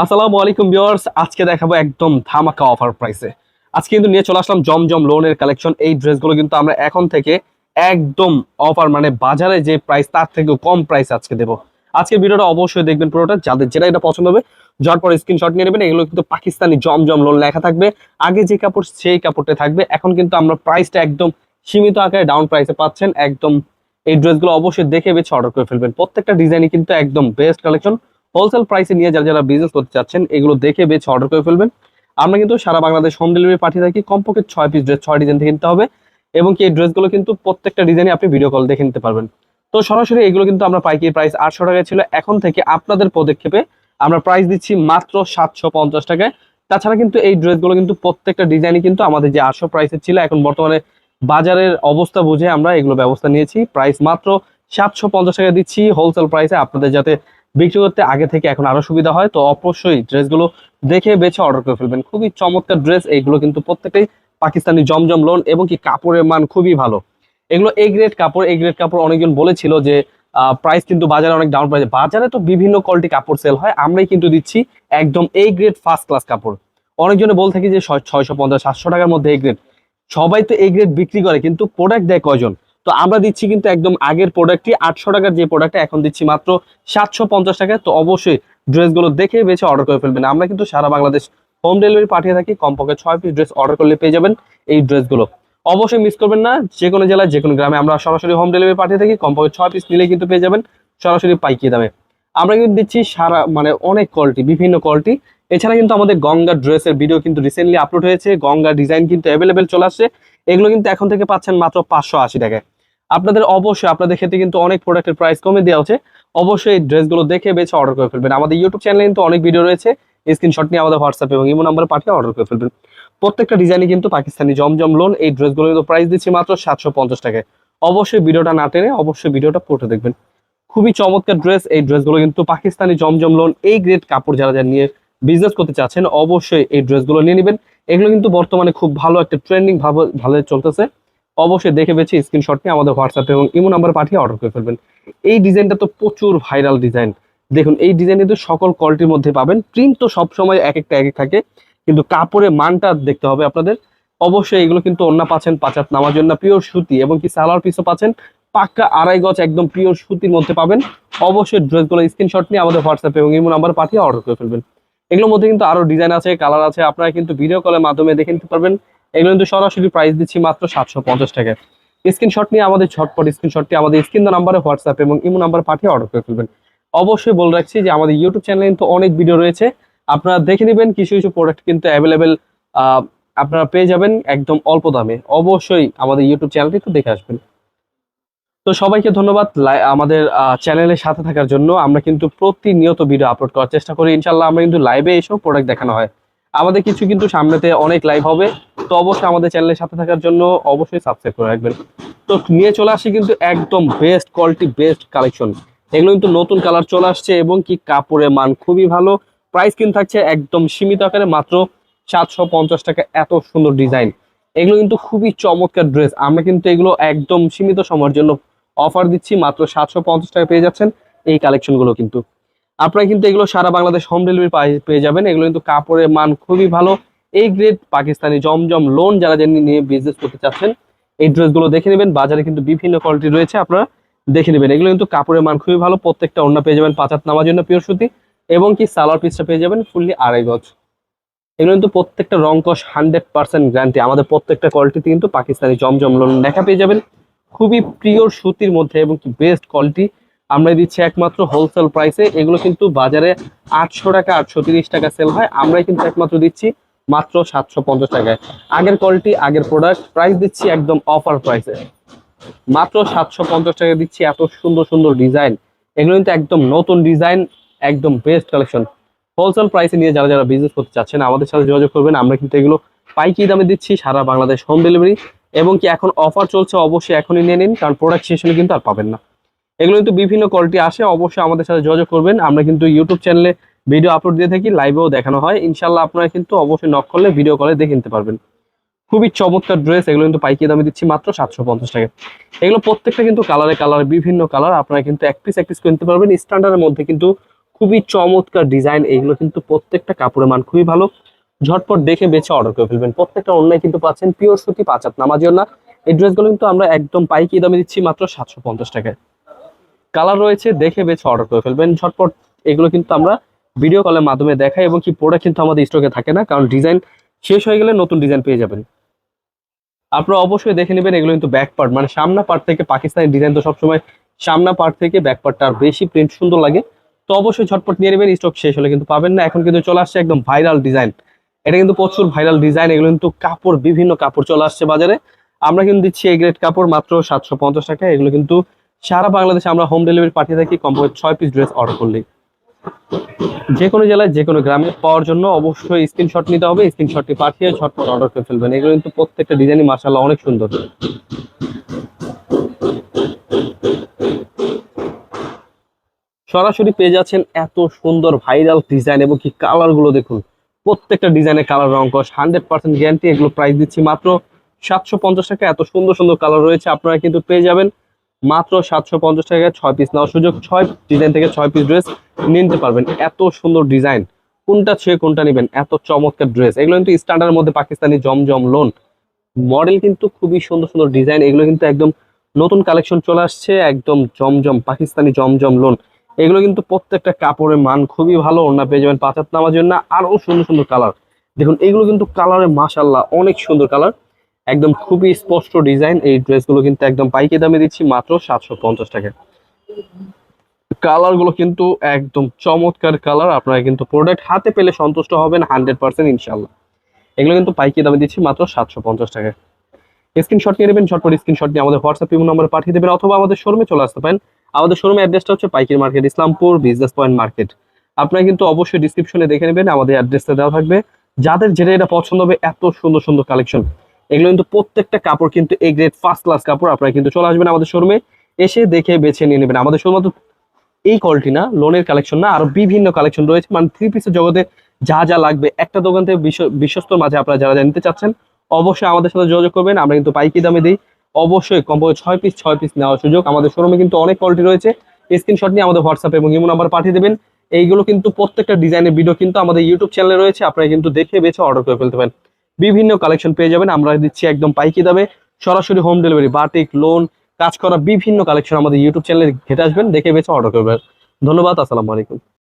আসসালামু আলাইকুম ভিউয়ার্স, আজকে দেখাবো একদম ধামাকা অফার প্রাইসে। আজকে কিন্তু নিয়ে চলে আসলাম জমজম লোনের কালেকশন। এই ড্রেসগুলো কিন্তু আমরা এখন থেকে একদম অফার, মানে বাজারে যে প্রাইস তার থেকে কম প্রাইস আজকে দেবো। আজকে ভিডিওটা অবশ্যই দেখবেন পুরোটা, যাদের যেটা এটা পছন্দ হবে যার পর স্ক্রিনশট নিয়ে নেবেন। এগুলো কিন্তু পাকিস্তানি জমজম লোন লেখা থাকবে, আগে যে কাপড় সেই কাপড়টা থাকবে। এখন কিন্তু আমরা প্রাইসটা একদম সীমিত আকারে ডাউন প্রাইসে পাচ্ছেন একদম। এই ড্রেসগুলো অবশ্যই দেখে বেছে অর্ডার করে ফেলবেন। প্রত্যেকটা ডিজাইনই কিন্তু একদম বেস্ট কালেকশন। হোলসেল প্রাইসে নিয়ে যারা যারা বিজনেস করতে চাচ্ছেন এগুলো দেখে বেছে অর্ডার করে ফেলবেন। আমরা কিন্তু সারা বাংলাদেশ হোম ডেলিভারি পাঠিয়ে থাকি। কমপক্ষে 6 পিস ড্রেস 6 ডিজাইন থেকে নিতে হবে, এবং কি এই ড্রেসগুলো কিন্তু প্রত্যেকটা ডিজাইনে আপনি ভিডিও কল দেখে নিতে পারবেন। তো সরাসরি এগুলো কিন্তু আমরা পাইকারি প্রাইস 800 টাকায় ছিল, এখন থেকে আপনাদের পদক্ষেপে আমরা প্রাইস দিচ্ছি মাত্র 750 টাকায়। তাছাড়া কিন্তু এই ড্রেসগুলো কিন্তু প্রত্যেকটা ডিজাইনই কিন্তু আমাদের যে 800 প্রাইসের ছিল, এখন বর্তমানে বাজারের অবস্থা বুঝে আমরা এগুলো ব্যবস্থা নিয়েছি। প্রাইস মাত্র 750 টাকা দিচ্ছি হোলসেল প্রাইসে, আপনাদের যাতে বিক্রি করতে আগে থেকে এখন আরো সুবিধা হয়। তো অবশ্যই ড্রেসগুলো দেখে বেছে অর্ডার করে ফেলবেন। খুবই চমৎকার ড্রেস এইগুলো, কিন্তু প্রত্যেকটাই পাকিস্তানি জমজম লোন, এবং কি কাপড়ের মান খুবই ভালো। এগুলো এ গ্রেড কাপড়। এ গ্রেড কাপড় অনেকজন বলেছিল যে প্রাইস কিন্তু বাজারে অনেক ডাউন প্রাইস। বাজারে তো বিভিন্ন কোয়ালিটি কাপড় সেল হয়, আমরাই কিন্তু দিচ্ছি একদম এ গ্রেড ফার্স্ট ক্লাস কাপড়। অনেকজনে বলে থাকি যে 650-700 টাকার মধ্যে এ গ্রেড। সবাই তো এ গ্রেড বিক্রি করে, কিন্তু প্রোডাক্ট দেয় কয়জন? তো আমরা দিচ্ছি কিন্তু একদম আগের প্রোডাক্টটি 800 টাকার, যে প্রোডাক্টটা এখন দিচ্ছি মাত্র 750 টাকায়। তো অবশ্যই ড্রেসগুলো দেখে বেছে অর্ডার করে ফেলবেন। আমরা কিন্তু সারা বাংলাদেশ হোম ডেলিভারি পাঠিয়ে থাকি। কমপক্ষে 6 পিস ড্রেস অর্ডার করলে পেয়ে যাবেন এই ড্রেসগুলো। অবশ্যই মিস করবেন না, যে কোনো জেলায় যে কোনো গ্রামে আমরা সরাসরি হোম ডেলিভারি পাঠিয়ে থাকি। কমপক্ষে 6 পিস নিলে কিন্তু পেয়ে যাবেন সরাসরি পাইকারি দামে। আমরা কিন্তু দিচ্ছি সারা মানে অনেক কোয়ালিটি, বিভিন্ন কোয়ালিটি। এছাড়া কিন্তু আমাদের গঙ্গা ড্রেসের ভিডিও কিন্তু রিসেন্টলি আপলোড হয়েছে। গঙ্গা ডিজাইন কিন্তু অ্যাভেলেবেল চলে আসছে। এগুলো কিন্তু এখন থেকে পাচ্ছেন মাত্র 580 টাকায়। আপনাদের অবশ্যই আপনাদের ক্ষেত্রে কিন্তু অনেক প্রোডাক্টের প্রাইস কমে দেওয়া হচ্ছে। অবশ্যই এই ড্রেসগুলো দেখে বেছে অর্ডার করে ফেলবেন। আমাদের ইউটিউব চ্যানেলে কিন্তু অনেক ভিডিও রয়েছে, স্ক্রিনশট নিয়ে আমাদের হোয়াটসঅ্যাপ এবং ইমো নাম্বারে পাঠিয়ে অর্ডার করে ফেলবেন। প্রত্যেকটা ডিজাইনই কিন্তু পাকিস্তানি জমজম লোন। এই ড্রেসগুলো কিন্তু প্রাইস দিচ্ছি মাত্র 750 টাকায়। অবশ্যই ভিডিওটা না টেনে অবশ্যই ভিডিওটা পুরোটা দেখবেন। খুবই চমৎকার ড্রেস। এই ড্রেসগুলো কিন্তু পাকিস্তানি জমজম লোন, এই গ্রেড কাপড় যারা যারা নিয়ে বিজনেস করতে চাচ্ছেন অবশ্যই এই ড্রেসগুলো নিয়ে নেবেন। এগুলো কিন্তু বর্তমানে খুব ভালো একটা ট্রেন্ডিং ভালো চলতেছে। অবশ্যই দেখে বেছে স্ক্রিনশট নিয়ে আমাদের হোয়াটসঅ্যাপ এবং ইমো নাম্বার পাঠিয়ে অর্ডার করে ফেলবেন। এই ডিজাইনটা তো প্রচুর ভাইরাল ডিজাইন। দেখুন এই ডিজাইন কিন্তু সকল কোয়ালিটির মধ্যে পাবেন। প্রিন্ট তো সবসময় এক একটা এক এক থাকে, কিন্তু কাপড়ের মানটা দেখতে হবে আপনাদের। অবশ্যই এগুলো কিন্তু ওন্না পাচ্ছেন 5 হাত নামার জন্য পিওর সুতি, এবং কি সালোয়ার পিসও পাচ্ছেন পাক্কা 2.5 গজ একদম পিওর সুতির মধ্যে পাবেন। অবশ্যই ড্রেসগুলো স্ক্রিনশট নিয়ে আমাদের হোয়াটসঅ্যাপ এবং ইমো নাম্বার পাঠিয়ে অর্ডার করে ফেলবেন। এগুলোর মধ্যে কিন্তু আরো ডিজাইন আছে, কালার আছে, আপনারা কিন্তু ভিডিও কলের মাধ্যমে দেখে নিতে পারবেন। এগুলো কিন্তু সরাসরি প্রাইস দিচ্ছি মাত্র 750 টাকায়। স্ক্রিনশট নিয়ে আমাদের ঝটপট স্ক্রিনশটটি আমাদের স্ক্রিন নাম্বারে হোয়াটসঅ্যাপ এবং ইমো নাম্বার পাঠিয়ে অর্ডার করে ফেলবেন। অবশ্যই বলে রাখছি যে আমাদের ইউটিউব চ্যানেলে কিন্তু অনেক ভিডিও রয়েছে, আপনারা দেখে নেবেন। কিছু কিছু প্রোডাক্ট কিন্তু অ্যাভেলেবেল আপনারা পেয়ে যাবেন একদম অল্প দামে। অবশ্যই আমাদের ইউটিউব চ্যানেলটি একটু দেখে আসবেন। তো সবাইকে ধন্যবাদ আমাদের চ্যানেলের সাথে থাকার জন্য। আমরা কিন্তু প্রতিনিয়ত ভিডিও আপলোড করার চেষ্টা করি। ইনশাল্লাহ আমরা কিন্তু লাইভে এসেও প্রোডাক্ট দেখানো হয়। আমাদের কিছু কিন্তু সামনেতে অনেক লাইভ হবে। তো অবশ্যই আমাদের চ্যানেলের সাথে থাকার জন্য অবশ্যই সাবস্ক্রাইব করে রাখবেন। তো নিয়ে চলে আসি কিন্তু একদম বেস্ট কোয়ালিটি বেস্ট কালেকশন। এগুলো কিন্তু নতুন কালার চলে আসছে, এবং কি কাপড়ের মান খুবই ভালো। প্রাইস কিন্তু থাকছে একদম সীমিত আকারে মাত্র 750 টাকা। এত সুন্দর ডিজাইন, এগুলো কিন্তু খুবই চমৎকার ড্রেস। আমরা কিন্তু এগুলো একদম সীমিত সময়ের জন্য অফার দিচ্ছি, মাত্র 750 টাকা পেয়ে যাচ্ছেন এই কালেকশনগুলো। কিন্তু আপনারা কিন্তু এগুলো সারা বাংলাদেশ হোম ডেলিভারি পেয়ে যাবেন। এগুলো কিন্তু কাপড়ের মান খুবই ভালো। এই গ্রেড পাকিস্তানি জমজম লোন যারা যারা নিয়ে বিজনেস করতে চাচ্ছেন এই ড্রেসগুলো দেখে নেবেন। বাজারে কিন্তু বিভিন্ন কোয়ালিটি রয়েছে, আপনারা দেখে নেবেন। এগুলো কিন্তু কাপড়ের মান খুবই ভালো। প্রত্যেকটা ওড়না পেয়ে যাবেন 5 হাত নামার জন্য পিওর সুতি, এবং কি সালোয়ার পিসটা পেয়ে যাবেন ফুললি 2.5 গজ। এগুলো কিন্তু প্রত্যেকটা রং কস 100% গ্যারান্টি। আমাদের প্রত্যেকটা কোয়ালিটিতে কিন্তু পাকিস্তানি জমজম লোন লেখা পেয়ে যাবেন, খুবই পিওর সুতির মধ্যে, এবং কি বেস্ট কোয়ালিটি। আমরা দিচ্ছি একমাত্র হোলসেল প্রাইসে। এগুলো কিন্তু বাজারে 800 টাকা 830 টাকা সেল হয়, আমরাই কিন্তু একমাত্র দিচ্ছি মাত্র 750 টাকায়। আগের কোয়ালিটি আগের প্রোডাক্ট, প্রাইস দিচ্ছি একদম অফার প্রাইসে মাত্র 750 টাকা দিচ্ছি। এত সুন্দর সুন্দর ডিজাইন, এগুলো কিন্তু একদম নতুন ডিজাইন, একদম বেস্ট কালেকশন। হোলসেল প্রাইসে নিয়ে যারা যারা বিজনেস করতে চাচ্ছেন আমাদের সাথে যোগাযোগ করবেন। আমরা কিন্তু এগুলো পাইকারি দামে দিচ্ছি সারা বাংলাদেশ হোম ডেলিভারি, এবং কি এখন অফার চলছে। অবশ্যই এখনই নিয়ে নিন, কারণ প্রোডাক্ট শেষ হলে কিন্তু আর পাবেন না। এগুলো কিন্তু বিভিন্ন কোয়ালিটি আসে, অবশ্যই আমাদের সাথে যোগাযোগ করবেন। আমরা কিন্তু ইউটিউব চ্যানেলে ভিডিও আপলোড দিয়ে থাকি, লাইভেও দেখানো হয়। ইনশাল্লাহ আপনারা কিন্তু অবশ্যই নক করলে ভিডিও কলে দেখে নিতে পারবেন। খুবই চমৎকার ড্রেস। এগুলো কিন্তু পাইকারি দামে দিচ্ছি মাত্র 750 টাকা। এগুলো প্রত্যেকটা কিন্তু কালারে বিভিন্ন কালার, আপনারা কিন্তু এক পিস কিনতে পারবেন। স্ট্যান্ডার্ডের মধ্যে কিন্তু খুবই চমৎকার ডিজাইন, এগুলো কিন্তু প্রত্যেকটা কাপড়ের মান খুবই ভালো। ঝটপট দেখে বেছে অর্ডার করে ফেলবেন। প্রত্যেকটা অনলাইন কিন্তু পাচ্ছেন পিওর সুতি, ৫ হাত নামাজি ওড়না। এই ড্রেসগুলো কিন্তু আমরা একদম পাইকারি দামে দিচ্ছি মাত্র 750 টাকায়। কালার রয়েছে, দেখে বেছে অর্ডার করে ফেলবেন ঝটপট। এগুলো কিন্তু আমরা ভিডিও কলের মাধ্যমে দেখাই, এবং কি প্রোডাক্ট কিন্তু আমাদের স্টকে থাকে না, কারণ ডিজাইন শেষ হয়ে গেলে নতুন ডিজাইন পেয়ে যাবেন। আপনারা অবশ্যই দেখে নেবেন, এগুলো কিন্তু ব্যাক পার্ট মানে সামনা পার্ট থেকে, পাকিস্তানি ডিজাইন তো সবসময় সামনা পার্ট থেকে ব্যাক পার্টটা আর বেশি প্রিন্ট সুন্দর লাগে। তো অবশ্যই ঝটপট নিয়ে নেবেন, স্টক শেষ হলে কিন্তু পাবেন না। এখন কিন্তু চলে আসছে একদম ভাইরাল ডিজাইন, এটা কিন্তু প্রচুর ভাইরাল ডিজাইন। এগুলো কিন্তু কাপড়, বিভিন্ন কাপড় চলে আসছে বাজারে। আমরা কিন্তু দিচ্ছি এই গ্রেড কাপড় মাত্র 750 টাকা। এগুলো কিন্তু সারা বাংলাদেশে আমরা হোম ডেলিভারি পাঠিয়ে থাকি, কমপক্ষে 6 পিস ড্রেস অর্ডার করলেই। যে কোনো জেলায়, যে কোনো গ্রামে পাওয়ার জন্য অবশ্যই স্ক্রিনশট নিতে হবে, স্ক্রিনশটটি পাঠিয়ে ঝটপট অর্ডার করে ফেলবেন। এগুলো কিন্তু প্রত্যেকটা ডিজাইনই মাশাআল্লাহ অনেক সুন্দর। সরাসরি পেয়ে যাচ্ছেন এত সুন্দর ভাইরাল ডিজাইন, এবং কি কালার গুলো দেখুন, প্রত্যেকটা ডিজাইনের কালার রং কস 100% গ্যারান্টি। এগুলো প্রাইস দিচ্ছি মাত্র 750 টাকা। এত সুন্দর সুন্দর কালার রয়েছে, আপনারা কিন্তু পেয়ে যাবেন মাত্র 750 টাকায়। 6 পিস নেওয়ার সুযোগ, 6 ডিজাইন থেকে 6 পিস ড্রেস নিতে পারবেন। এত সুন্দর ডিজাইন, কোনটা ছুঁয়ে কোনটা নেবেন, এত চমৎকার ড্রেস। এগুলো কিন্তু স্ট্যান্ডার্ডের মধ্যে পাকিস্তানি জমজম লোন মডেল, কিন্তু খুবই সুন্দর সুন্দর ডিজাইন। এগুলো কিন্তু একদম নতুন কালেকশন চলে আসছে, একদম জমজম পাকিস্তানি জমজম লোন। এগুলো কিন্তু প্রত্যেকটা কাপড়ের মান খুবই ভালো। ওড়না পেয়ে যাবেন 5 হাত নামার জন্য। আরো সুন্দর সুন্দর কালার দেখুন, এগুলো কিন্তু কালারে মাশাআল্লাহ অনেক সুন্দর কালার, একদম খুবই স্পষ্ট ডিজাইন। এই ড্রেসগুলো কিন্তু একদম পাইকারি দামে দিচ্ছি মাত্র 750 টাকায়। কালার গুলো কিন্তু একদম চমৎকার কালার, আপনারা কিন্তু প্রোডাক্ট হাতে পেলে সন্তুষ্ট হবেন 100% ইনশাল্লাহ। এগুলো কিন্তু পাইকারি দামে দিচ্ছি মাত্র 750 টাকায়। স্ক্রিনশট নিয়ে নেবেন, ঝটপট স্ক্রিনশট নিয়ে আমাদের হোয়াটসঅ্যাপ ইমো নম্বরে পাঠিয়ে দেবেন, অথবা আমাদের শোরুমে চলে আসতে পারেন। আমাদের শোরুমের অ্যাড্রেসটা হচ্ছে পাইকারি market, Islampur business point market. আপনারা কিন্তু অবশ্যই ডিসক্রিপশনে দেখে নেবেন, আমাদের অ্যাড্রেসটা দেওয়া থাকবে। যাদের যেটা এটা পছন্দ হবে, এত সুন্দর সুন্দর কালেকশন। এগুলো কিন্তু প্রত্যেকটা কাপড় কিন্তু এ গ্রেড ফার্স্ট ক্লাস কাপড়। আপনারা কিন্তু চলে আসবেন আমাদের শোরুমে, এসে দেখে বেছে নিয়ে নেবেন। আমাদের শুধুমাত্র এই কোয়ালিটি না, লোনের কালেকশন না, আরো বিভিন্ন কালেকশন রয়েছে। মানে 3 পিসের জগতে যা যা লাগবে একটা দোকান থেকে বিশ্বস্ত মাঝে আপনারা যারা নিতে চাচ্ছেন, অবশ্যই আমাদের সাথে যোগাযোগ করবেন। আমরা কিন্তু পাইকারি দামে দিই। অবশ্যই কমপক্ষে 6 পিস নেওয়ার সুযোগ। আমাদের শোরুমে কিন্তু অনেক কোয়ালিটি রয়েছে। স্ক্রিনশট নিয়ে আমাদের হোয়াটসঅ্যাপ এবং ইমো নাম্বার পাঠিয়ে দেবেন। এইগুলো কিন্তু প্রত্যেকটা ডিজাইনের ভিডিও কিন্তু আমাদের ইউটিউব চ্যানেলে রয়েছে, আপনারা কিন্তু দেখে বেছে অর্ডার করে ফেলতে পারেন। বিভিন্ন কালেকশন পেয়ে যাবেন, আমরা দিচ্ছি একদম পাইকারি দামে, সরাসরি হোম ডেলিভারি। বাটিক, লোন, কাজ করা বিভিন্ন কালেকশন আমাদের ইউটিউব চ্যানেলে ঘেটে আসবেন, দেখে বেছে অর্ডার করবেন। ধন্যবাদ, আসসালামু আলাইকুম।